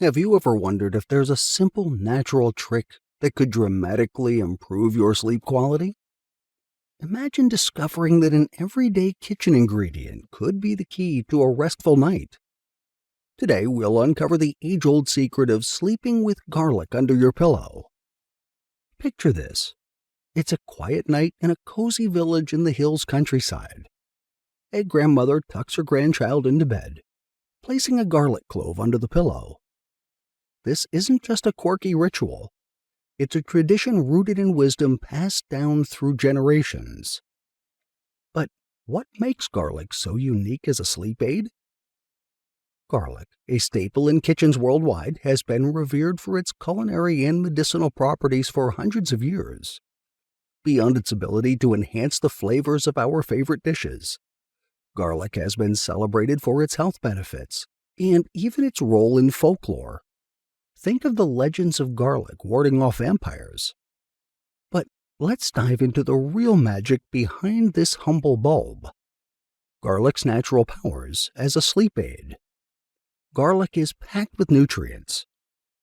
Have you ever wondered if there's a simple natural trick that could dramatically improve your sleep quality? Imagine discovering that an everyday kitchen ingredient could be the key to a restful night. Today, we'll uncover the age-old secret of sleeping with garlic under your pillow. Picture this. It's a quiet night in a cozy village in the hills countryside. A grandmother tucks her grandchild into bed, placing a garlic clove under the pillow. This isn't just a quirky ritual. It's a tradition rooted in wisdom passed down through generations. But what makes garlic so unique as a sleep aid? Garlic, a staple in kitchens worldwide, has been revered for its culinary and medicinal properties for hundreds of years. Beyond its ability to enhance the flavors of our favorite dishes, garlic has been celebrated for its health benefits and even its role in folklore. Think of the legends of garlic warding off vampires. But let's dive into the real magic behind this humble bulb. Garlic's natural powers as a sleep aid. Garlic is packed with nutrients.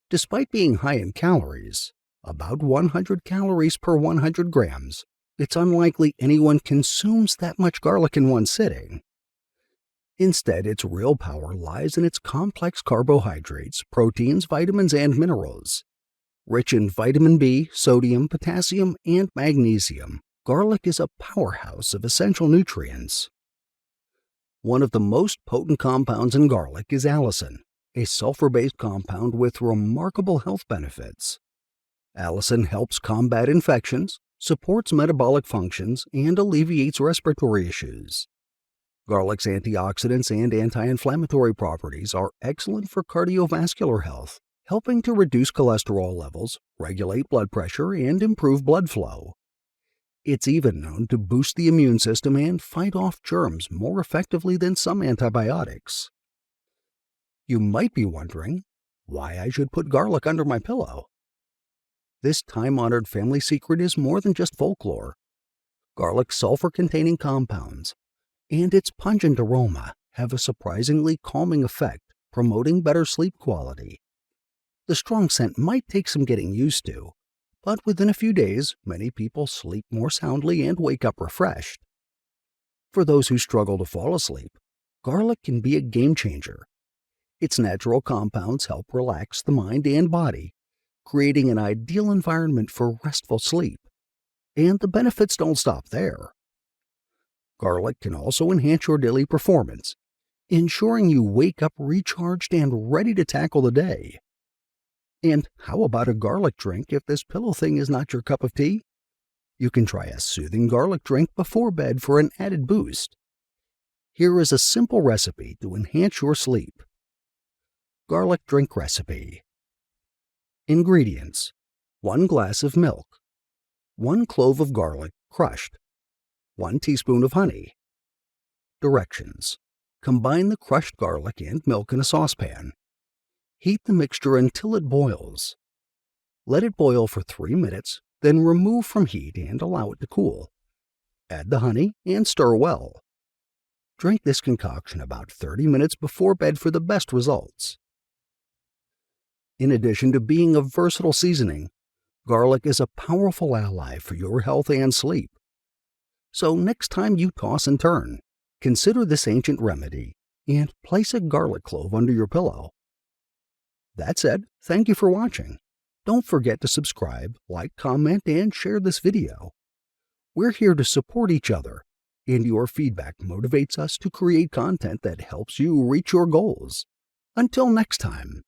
Despite being high in calories, about 100 calories per 100 grams, it's unlikely anyone consumes that much garlic in one sitting. Instead, its real power lies in its complex carbohydrates, proteins, vitamins, and minerals. Rich in vitamin B, sodium, potassium, and magnesium, garlic is a powerhouse of essential nutrients. One of the most potent compounds in garlic is allicin, a sulfur-based compound with remarkable health benefits. Allicin helps combat infections, supports metabolic functions, and alleviates respiratory issues. Garlic's antioxidants and anti-inflammatory properties are excellent for cardiovascular health, helping to reduce cholesterol levels, regulate blood pressure, and improve blood flow. It's even known to boost the immune system and fight off germs more effectively than some antibiotics. You might be wondering why I should put garlic under my pillow. This time-honored family secret is more than just folklore. Garlic's sulfur-containing compounds and its pungent aroma have a surprisingly calming effect, promoting better sleep quality. The strong scent might take some getting used to, but within a few days, many people sleep more soundly and wake up refreshed. For those who struggle to fall asleep, garlic can be a game changer. Its natural compounds help relax the mind and body, creating an ideal environment for restful sleep. And the benefits don't stop there. Garlic can also enhance your daily performance, ensuring you wake up recharged and ready to tackle the day. And how about a garlic drink if this pillow thing is not your cup of tea? You can try a soothing garlic drink before bed for an added boost. Here is a simple recipe to enhance your sleep. Garlic drink recipe. Ingredients: 1 glass of milk, 1 clove of garlic crushed, 1 teaspoon of honey. Directions: combine the crushed garlic and milk in a saucepan. Heat the mixture until it boils. Let it boil for 3 minutes, then remove from heat and allow it to cool. Add the honey and stir well. Drink this concoction about 30 minutes before bed for the best results. In addition to being a versatile seasoning, garlic is a powerful ally for your health and sleep. So next time you toss and turn, consider this ancient remedy and place a garlic clove under your pillow. That said, thank you for watching. Don't forget to subscribe, like, comment, and share this video. We're here to support each other, and your feedback motivates us to create content that helps you reach your goals. Until next time.